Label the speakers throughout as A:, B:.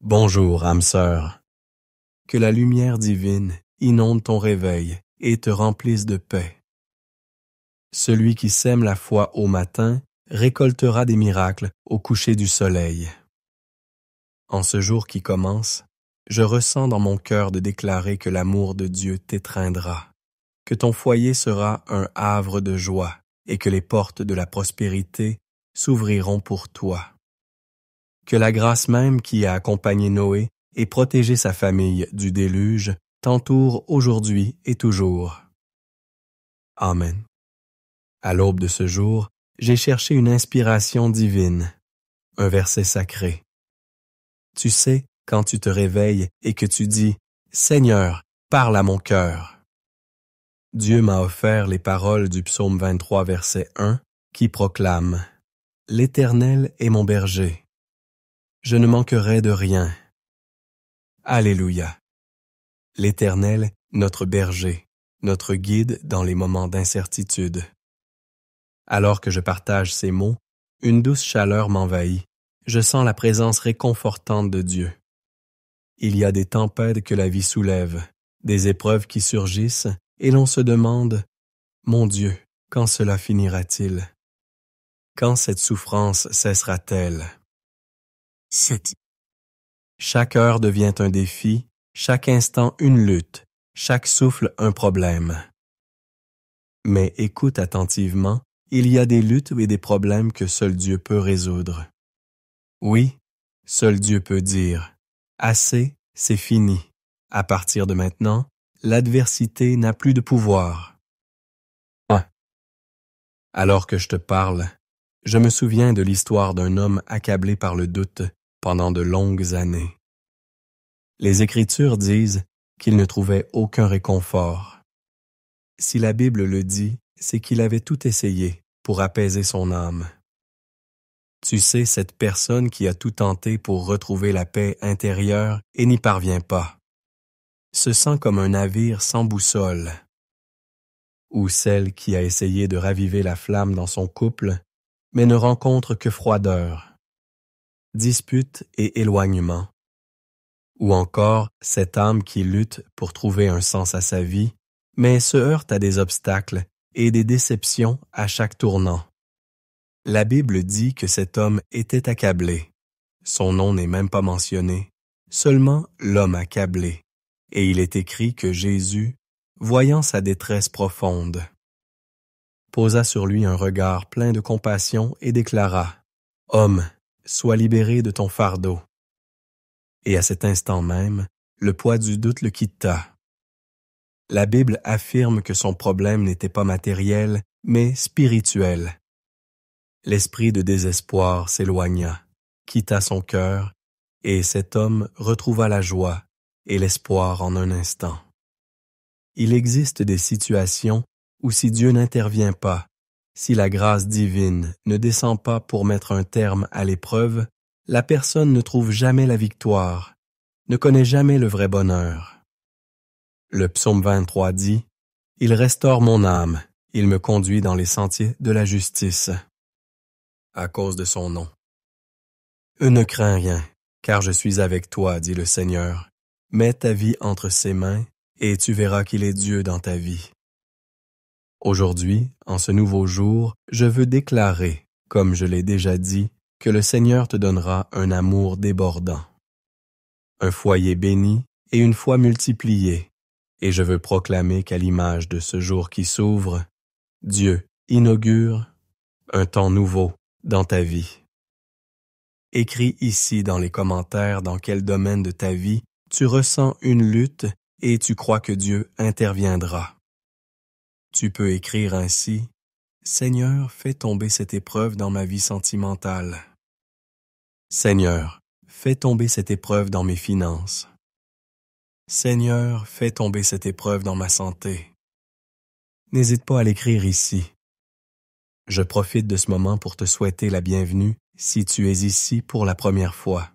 A: Bonjour, âme sœur. Que la lumière divine inonde ton réveil et te remplisse de paix. Celui qui sème la foi au matin récoltera des miracles au coucher du soleil. En ce jour qui commence, je ressens dans mon cœur de déclarer que l'amour de Dieu t'étreindra, que ton foyer sera un havre de joie et que les portes de la prospérité s'ouvriront pour toi. Que la grâce même qui a accompagné Noé et protégé sa famille du déluge t'entoure aujourd'hui et toujours. Amen. À l'aube de ce jour, j'ai cherché une inspiration divine, un verset sacré. Tu sais, quand tu te réveilles et que tu dis « Seigneur, parle à mon cœur ». Dieu m'a offert les paroles du psaume 23, verset 1, qui proclame « L'Éternel est mon berger. Je ne manquerai de rien. » Alléluia. L'Éternel, notre berger, notre guide dans les moments d'incertitude. Alors que je partage ces mots, une douce chaleur m'envahit. Je sens la présence réconfortante de Dieu. Il y a des tempêtes que la vie soulève, des épreuves qui surgissent, et l'on se demande « Mon Dieu, quand cela finira-t-il? Quand cette souffrance cessera-t-elle? » Chaque heure devient un défi, chaque instant une lutte, chaque souffle un problème. Mais écoute attentivement, il y a des luttes et des problèmes que seul Dieu peut résoudre. Oui, seul Dieu peut dire « Assez, c'est fini. À partir de maintenant, l'adversité n'a plus de pouvoir. » Alors que je te parle, je me souviens de l'histoire d'un homme accablé par le doute pendant de longues années. Les Écritures disent qu'il ne trouvait aucun réconfort. Si la Bible le dit, c'est qu'il avait tout essayé pour apaiser son âme. Tu sais, cette personne qui a tout tenté pour retrouver la paix intérieure et n'y parvient pas, se sent comme un navire sans boussole. Ou celle qui a essayé de raviver la flamme dans son couple, mais ne rencontre que froideur, dispute et éloignement. Ou encore cette âme qui lutte pour trouver un sens à sa vie, mais se heurte à des obstacles et des déceptions à chaque tournant. La Bible dit que cet homme était accablé. Son nom n'est même pas mentionné, seulement l'homme accablé. Et il est écrit que Jésus, voyant sa détresse profonde, posa sur lui un regard plein de compassion et déclara « Homme, sois libéré de ton fardeau. » Et à cet instant même, le poids du doute le quitta. La Bible affirme que son problème n'était pas matériel, mais spirituel. L'esprit de désespoir s'éloigna, quitta son cœur, et cet homme retrouva la joie et l'espoir en un instant. Il existe des situations où si Dieu n'intervient pas, si la grâce divine ne descend pas pour mettre un terme à l'épreuve, la personne ne trouve jamais la victoire, ne connaît jamais le vrai bonheur. Le psaume 23 dit « Il restaure mon âme, il me conduit dans les sentiers de la justice. » À cause de son nom. Ne crains rien, car je suis avec toi, dit le Seigneur. Mets ta vie entre ses mains, et tu verras qu'il est Dieu dans ta vie. Aujourd'hui, en ce nouveau jour, je veux déclarer, comme je l'ai déjà dit, que le Seigneur te donnera un amour débordant, un foyer béni et une foi multipliée, et je veux proclamer qu'à l'image de ce jour qui s'ouvre, Dieu inaugure un temps nouveau dans ta vie. Écris ici dans les commentaires dans quel domaine de ta vie tu ressens une lutte et tu crois que Dieu interviendra. Tu peux écrire ainsi « Seigneur, fais tomber cette épreuve dans ma vie sentimentale. Seigneur, fais tomber cette épreuve dans mes finances. Seigneur, fais tomber cette épreuve dans ma santé. » N'hésite pas à l'écrire ici. Je profite de ce moment pour te souhaiter la bienvenue si tu es ici pour la première fois.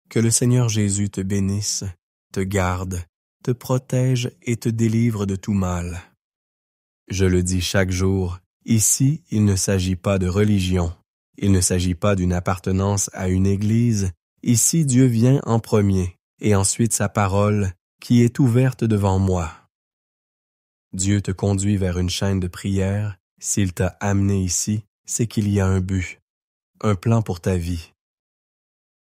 A: Que le Seigneur Jésus te bénisse, te garde, te protège et te délivre de tout mal. Je le dis chaque jour, ici il ne s'agit pas de religion, il ne s'agit pas d'une appartenance à une église, Ici, Dieu vient en premier, et ensuite sa parole, qui est ouverte devant moi. Dieu te conduit vers une chaîne de prière. S'il t'a amené ici, c'est qu'il y a un but, un plan pour ta vie.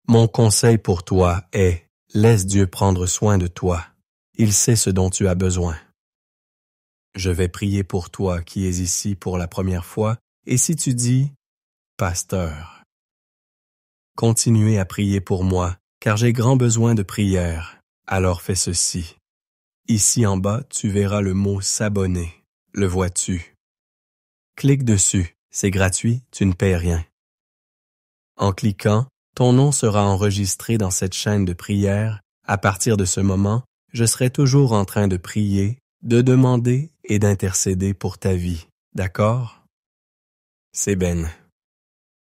A: Mon conseil pour toi est, laisse Dieu prendre soin de toi. Il sait ce dont tu as besoin. Je vais prier pour toi qui es ici pour la première fois, et si tu dis « Pasteur », continuez à prier pour moi, car j'ai grand besoin de prière. Alors fais ceci. Ici en bas, tu verras le mot « S'abonner ». Le vois-tu? Clique dessus, c'est gratuit, tu ne paies rien. En cliquant, ton nom sera enregistré dans cette chaîne de prière. À partir de ce moment, je serai toujours en train de prier, de demander et d'intercéder pour ta vie. D'accord? C'est Ben.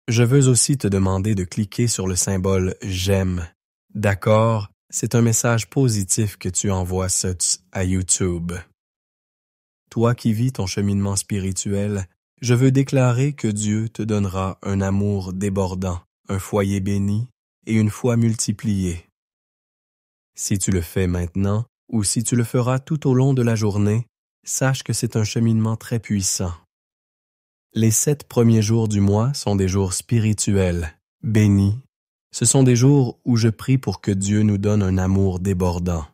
A: Je veux aussi te demander de cliquer sur le symbole « J'aime ». D'accord? C'est un message positif que tu envoies à YouTube. Toi qui vis ton cheminement spirituel, je veux déclarer que Dieu te donnera un amour débordant, un foyer béni et une foi multipliée. Si tu le fais maintenant, ou si tu le feras tout au long de la journée, sache que c'est un cheminement très puissant. Les 7 premiers jours du mois sont des jours spirituels, bénis. Ce sont des jours où je prie pour que Dieu nous donne un amour débordant,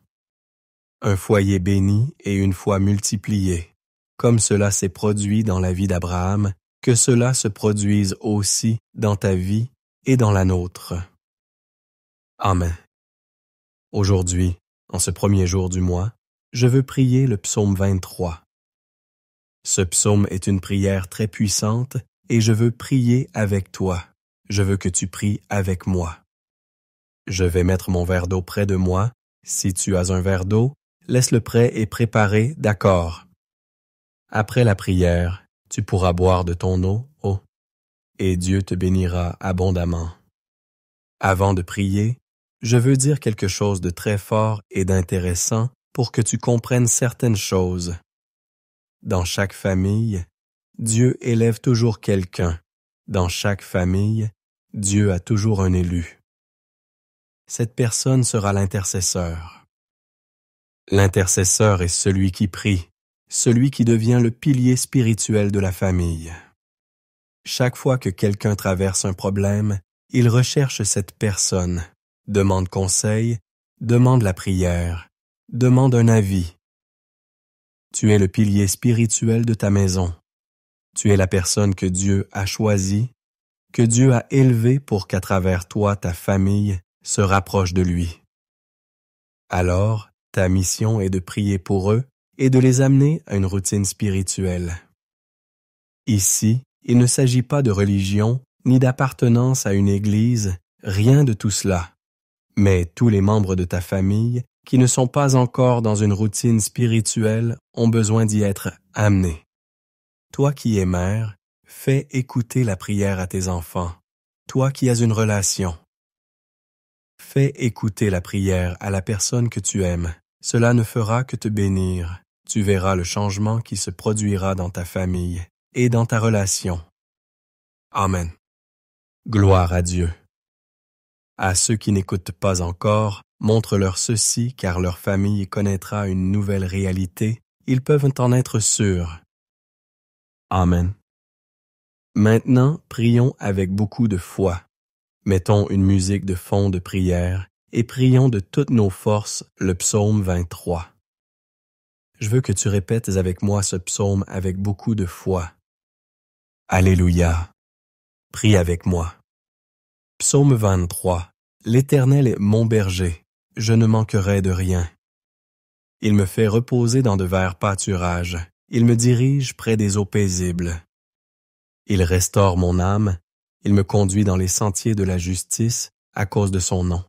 A: un foyer béni et une foi multipliée. Comme cela s'est produit dans la vie d'Abraham, que cela se produise aussi dans ta vie et dans la nôtre. Amen. Aujourd'hui, en ce premier jour du mois, je veux prier le psaume 23. Ce psaume est une prière très puissante et je veux prier avec toi. Je veux que tu pries avec moi. Je vais mettre mon verre d'eau près de moi. Si tu as un verre d'eau, laisse-le prêt et préparé, d'accord. Après la prière, tu pourras boire de ton eau, et Dieu te bénira abondamment. Avant de prier, je veux dire quelque chose de très fort et d'intéressant pour que tu comprennes certaines choses. Dans chaque famille, Dieu élève toujours quelqu'un. Dans chaque famille, Dieu a toujours un élu. Cette personne sera l'intercesseur. L'intercesseur est celui qui prie, celui qui devient le pilier spirituel de la famille. Chaque fois que quelqu'un traverse un problème, il recherche cette personne, demande conseil, demande la prière, demande un avis. Tu es le pilier spirituel de ta maison. Tu es la personne que Dieu a choisie, que Dieu a élevée pour qu'à travers toi, ta famille se rapproche de lui. Alors, ta mission est de prier pour eux et de les amener à une routine spirituelle. Ici, il ne s'agit pas de religion ni d'appartenance à une église, rien de tout cela. Mais tous les membres de ta famille qui ne sont pas encore dans une routine spirituelle ont besoin d'y être amenés. Toi qui es mère, fais écouter la prière à tes enfants. Toi qui as une relation, fais écouter la prière à la personne que tu aimes. Cela ne fera que te bénir. Tu verras le changement qui se produira dans ta famille et dans ta relation. Amen. Gloire à Dieu. À ceux qui n'écoutent pas encore, montre-leur ceci car leur famille connaîtra une nouvelle réalité. Ils peuvent en être sûrs. Amen. Maintenant, prions avec beaucoup de foi. Mettons une musique de fond de prière et prions de toutes nos forces le psaume 23. Je veux que tu répètes avec moi ce psaume avec beaucoup de foi. Alléluia. Prie avec moi. Psaume 23. L'Éternel est mon berger, je ne manquerai de rien. Il me fait reposer dans de verts pâturages, il me dirige près des eaux paisibles. Il restaure mon âme, il me conduit dans les sentiers de la justice à cause de son nom.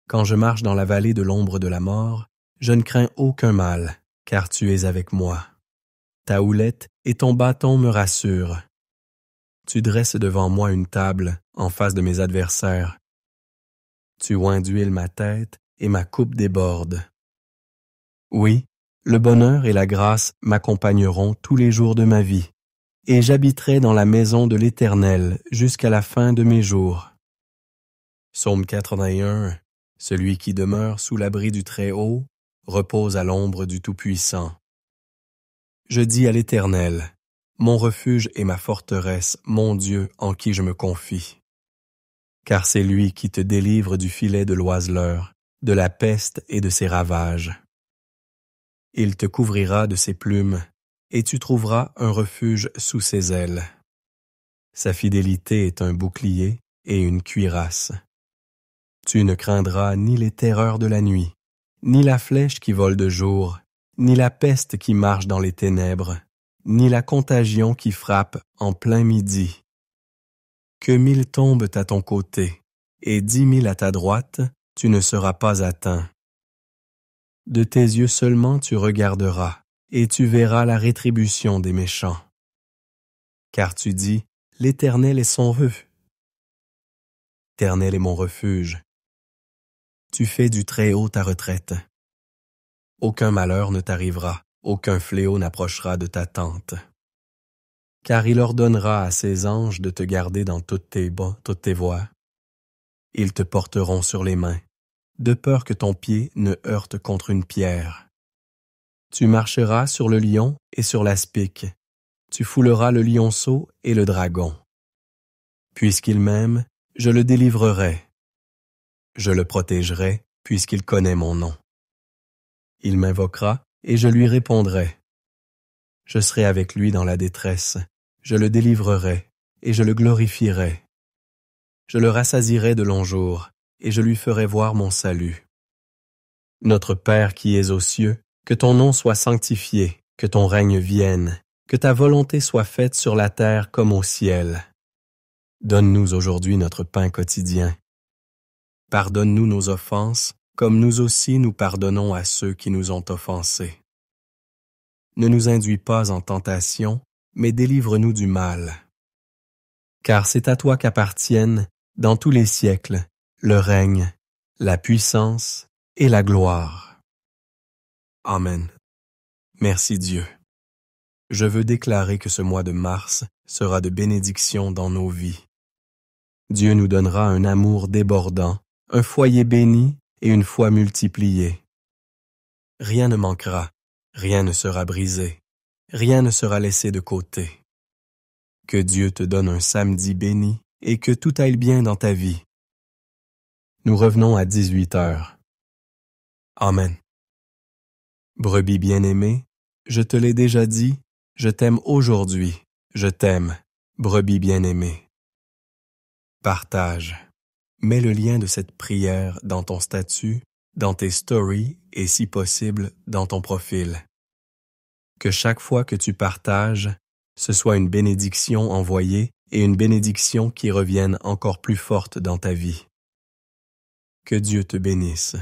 A: Quand je marche dans la vallée de l'ombre de la mort, je ne crains aucun mal, car tu es avec moi. Ta houlette et ton bâton me rassurent. Tu dresses devant moi une table en face de mes adversaires. Tu oins d'huile ma tête et ma coupe déborde. Oui, le bonheur et la grâce m'accompagneront tous les jours de ma vie, et j'habiterai dans la maison de l'Éternel jusqu'à la fin de mes jours. Psaume 81. Celui qui demeure sous l'abri du Très-Haut repose à l'ombre du Tout-Puissant. Je dis à l'Éternel, mon refuge et ma forteresse, mon Dieu en qui je me confie. Car c'est lui qui te délivre du filet de l'oiseleur, de la peste et de ses ravages. Il te couvrira de ses plumes, et tu trouveras un refuge sous ses ailes. Sa fidélité est un bouclier et une cuirasse. Tu ne craindras ni les terreurs de la nuit, ni la flèche qui vole de jour, ni la peste qui marche dans les ténèbres, ni la contagion qui frappe en plein midi. Que 1000 tombent à ton côté, et 10 000 à ta droite, tu ne seras pas atteint. De tes yeux seulement tu regarderas, et tu verras la rétribution des méchants. Car tu dis, l'Éternel est son refuge. L'Éternel est mon refuge. Tu fais du Très-Haut ta retraite. Aucun malheur ne t'arrivera, aucun fléau n'approchera de ta tente. Car il ordonnera à ses anges de te garder dans toutes tes voies. Ils te porteront sur les mains, de peur que ton pied ne heurte contre une pierre. Tu marcheras sur le lion et sur l'aspic. Tu fouleras le lionceau et le dragon. Puisqu'il m'aime, je le délivrerai. Je le protégerai, puisqu'il connaît mon nom. Il m'invoquera, et je lui répondrai. Je serai avec lui dans la détresse, je le délivrerai, et je le glorifierai. Je le rassasierai de longs jours, et je lui ferai voir mon salut. Notre Père qui es aux cieux, que ton nom soit sanctifié, que ton règne vienne, que ta volonté soit faite sur la terre comme au ciel. Donne-nous aujourd'hui notre pain quotidien. Pardonne-nous nos offenses, comme nous aussi nous pardonnons à ceux qui nous ont offensés. Ne nous induis pas en tentation, mais délivre-nous du mal. Car c'est à toi qu'appartiennent, dans tous les siècles, le règne, la puissance et la gloire. Amen. Merci Dieu. Je veux déclarer que ce mois de mars sera de bénédiction dans nos vies. Dieu nous donnera un amour débordant, un foyer béni et une foi multipliée. Rien ne manquera, rien ne sera brisé, rien ne sera laissé de côté. Que Dieu te donne un samedi béni et que tout aille bien dans ta vie. Nous revenons à 18 heures. Amen. Brebis bien-aimée, je te l'ai déjà dit, je t'aime aujourd'hui, je t'aime, brebis bien-aimée. Partage. Mets le lien de cette prière dans ton statut, dans tes stories et si possible dans ton profil. Que chaque fois que tu partages, ce soit une bénédiction envoyée et une bénédiction qui revienne encore plus forte dans ta vie. Que Dieu te bénisse.